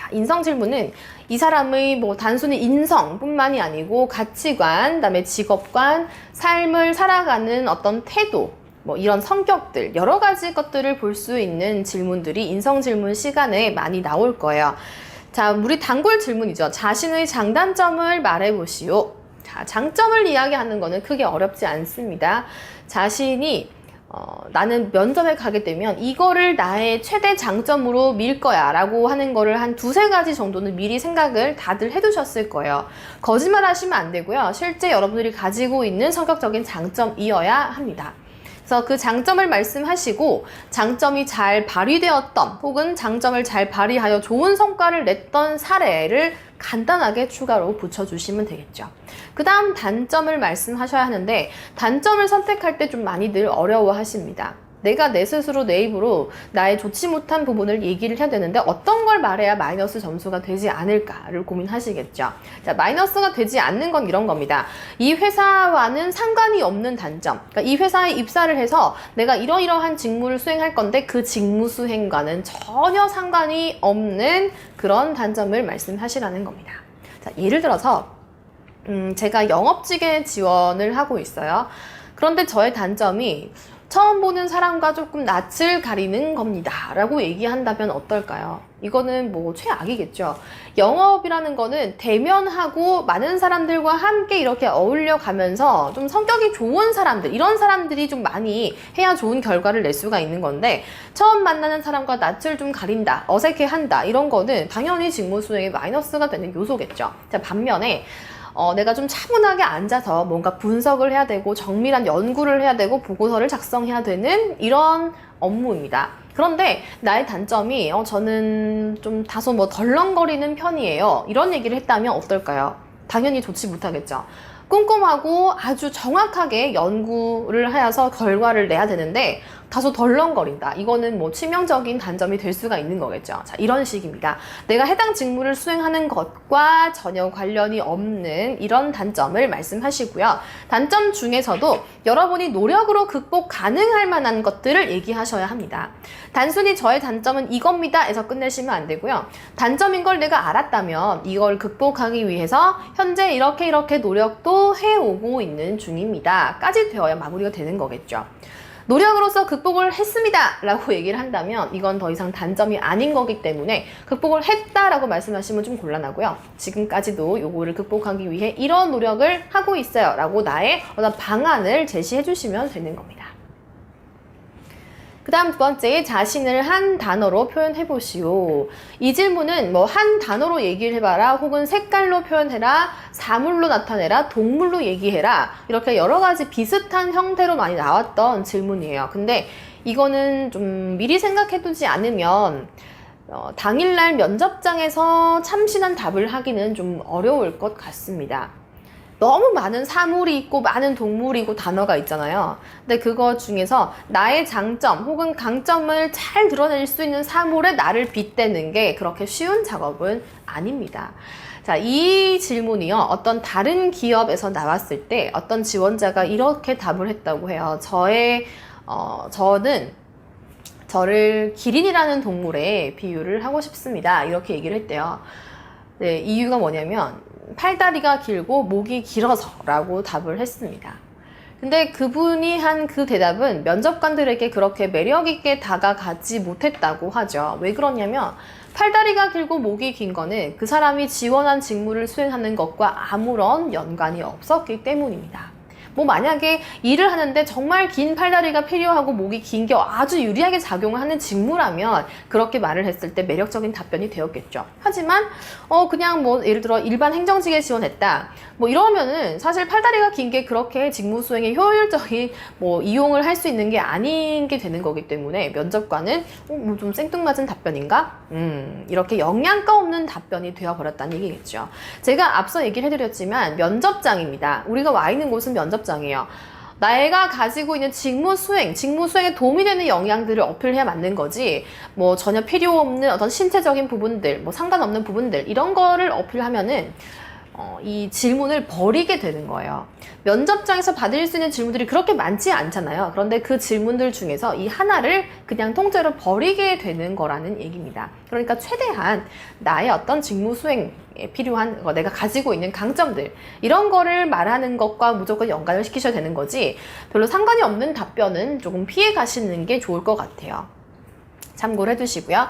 자, 인성 질문은 이 사람의 뭐 단순히 인성뿐만이 아니고 가치관, 그다음에 직업관, 삶을 살아가는 어떤 태도, 뭐 이런 성격들, 여러 가지 것들을 볼 수 있는 질문들이 인성 질문 시간에 많이 나올 거예요. 자, 우리 단골 질문이죠. 자신의 장단점을 말해보시오. 자, 장점을 이야기하는 거는 크게 어렵지 않습니다. 자신이 나는 면접에 가게 되면 이거를 나의 최대 장점으로 밀 거야 라고 하는 거를 한 두세 가지 정도는 미리 생각을 다들 해두셨을 거예요. 거짓말 하시면 안 되고요. 실제 여러분들이 가지고 있는 성격적인 장점이어야 합니다. 그래서 그 장점을 말씀하시고 장점이 잘 발휘되었던 혹은 장점을 잘 발휘하여 좋은 성과를 냈던 사례를 간단하게 추가로 붙여주시면 되겠죠. 그 다음 단점을 말씀하셔야 하는데 단점을 선택할 때 좀 많이들 어려워하십니다. 내가 내 스스로 내 입으로 나의 좋지 못한 부분을 얘기를 해야 되는데 어떤 걸 말해야 마이너스 점수가 되지 않을까를 고민하시겠죠. 자, 마이너스가 되지 않는 건 이런 겁니다. 이 회사와는 상관이 없는 단점. 그러니까 이 회사에 입사를 해서 내가 이러이러한 직무를 수행할 건데 그 직무 수행과는 전혀 상관이 없는 그런 단점을 말씀하시라는 겁니다. 자, 예를 들어서 제가 영업직에 지원을 하고 있어요. 그런데 저의 단점이 처음 보는 사람과 조금 낯을 가리는 겁니다 라고 얘기한다면 어떨까요? 이거는 뭐 최악이겠죠. 영업이라는 거는 대면하고 많은 사람들과 함께 이렇게 어울려 가면서 좀 성격이 좋은 사람들, 이런 사람들이 좀 많이 해야 좋은 결과를 낼 수가 있는 건데 처음 만나는 사람과 낯을 좀 가린다, 어색해한다, 이런 거는 당연히 직무 수행에 마이너스가 되는 요소겠죠. 자, 반면에 내가 좀 차분하게 앉아서 뭔가 분석을 해야 되고 정밀한 연구를 해야 되고 보고서를 작성해야 되는 이런 업무입니다. 그런데 나의 단점이 저는 좀 다소 뭐 덜렁거리는 편이에요. 이런 얘기를 했다면 어떨까요? 당연히 좋지 못하겠죠. 꼼꼼하고 아주 정확하게 연구를 하여서 결과를 내야 되는데 다소 덜렁거린다. 이거는 뭐 치명적인 단점이 될 수가 있는 거겠죠. 자, 이런 식입니다. 내가 해당 직무를 수행하는 것과 전혀 관련이 없는 이런 단점을 말씀하시고요. 단점 중에서도 여러분이 노력으로 극복 가능할 만한 것들을 얘기하셔야 합니다. 단순히 저의 단점은 이겁니다 해서 끝내시면 안 되고요. 단점인 걸 내가 알았다면 이걸 극복하기 위해서 현재 이렇게 노력도 해오고 있는 중입니다 까지 되어야 마무리가 되는 거겠죠. 노력으로서 극복을 했습니다 라고 얘기를 한다면 이건 더 이상 단점이 아닌 거기 때문에 극복을 했다 라고 말씀하시면 좀 곤란하고요. 지금까지도 요거를 극복하기 위해 이런 노력을 하고 있어요 라고 나의 어떤 방안을 제시해 주시면 되는 겁니다. 그 다음 두 번째, 자신을 한 단어로 표현해 보시오. 이 질문은 뭐 한 단어로 얘기를 해봐라, 혹은 색깔로 표현해라, 사물로 나타내라, 동물로 얘기해라, 이렇게 여러 가지 비슷한 형태로 많이 나왔던 질문이에요. 근데 이거는 좀 미리 생각해 두지 않으면 당일날 면접장에서 참신한 답을 하기는 좀 어려울 것 같습니다. 너무 많은 사물이 있고 많은 동물이 있고 단어가 있잖아요. 근데 그거 중에서 나의 장점 혹은 강점을 잘 드러낼 수 있는 사물에 나를 빗대는 게 그렇게 쉬운 작업은 아닙니다. 자, 이 질문이요. 어떤 다른 기업에서 나왔을 때 어떤 지원자가 이렇게 답을 했다고 해요. 저는 저를 기린이라는 동물에 비유를 하고 싶습니다. 이렇게 얘기를 했대요. 네, 이유가 뭐냐면 팔다리가 길고 목이 길어서 라고 답을 했습니다. 근데 그분이 한 그 대답은 면접관들에게 그렇게 매력있게 다가가지 못했다고 하죠. 왜 그러냐면 팔다리가 길고 목이 긴 거는 그 사람이 지원한 직무를 수행하는 것과 아무런 연관이 없었기 때문입니다. 뭐 만약에 일을 하는데 정말 긴 팔다리가 필요하고 목이 긴 게 아주 유리하게 작용을 하는 직무라면 그렇게 말을 했을 때 매력적인 답변이 되었겠죠. 하지만 그냥 뭐 예를 들어 일반 행정직에 지원했다 뭐 이러면은 사실 팔다리가 긴 게 그렇게 직무 수행에 효율적인 뭐 이용을 할 수 있는 게 아닌 게 되는 거기 때문에 면접관은 뭐 좀 생뚱맞은 답변인가? 이렇게 영양가 없는 답변이 되어버렸다는 얘기겠죠. 제가 앞서 얘기를 해드렸지만 면접장입니다. 우리가 와 있는 곳은 면접장이에요. 내가 가지고 있는 직무 수행에 도움이 되는 영향들을 어필해야 맞는 거지, 뭐 전혀 필요 없는 어떤 신체적인 부분들, 뭐 상관없는 부분들, 이런 거를 어필하면은 이 질문을 버리게 되는 거예요. 면접장에서 받을 수 있는 질문들이 그렇게 많지 않잖아요. 그런데 그 질문들 중에서 이 하나를 그냥 통째로 버리게 되는 거라는 얘기입니다. 그러니까 최대한 나의 어떤 직무 수행에 필요한 내가 가지고 있는 강점들 이런 거를 말하는 것과 무조건 연관을 시키셔야 되는 거지 별로 상관이 없는 답변은 조금 피해 가시는 게 좋을 것 같아요. 참고를 해두시고요.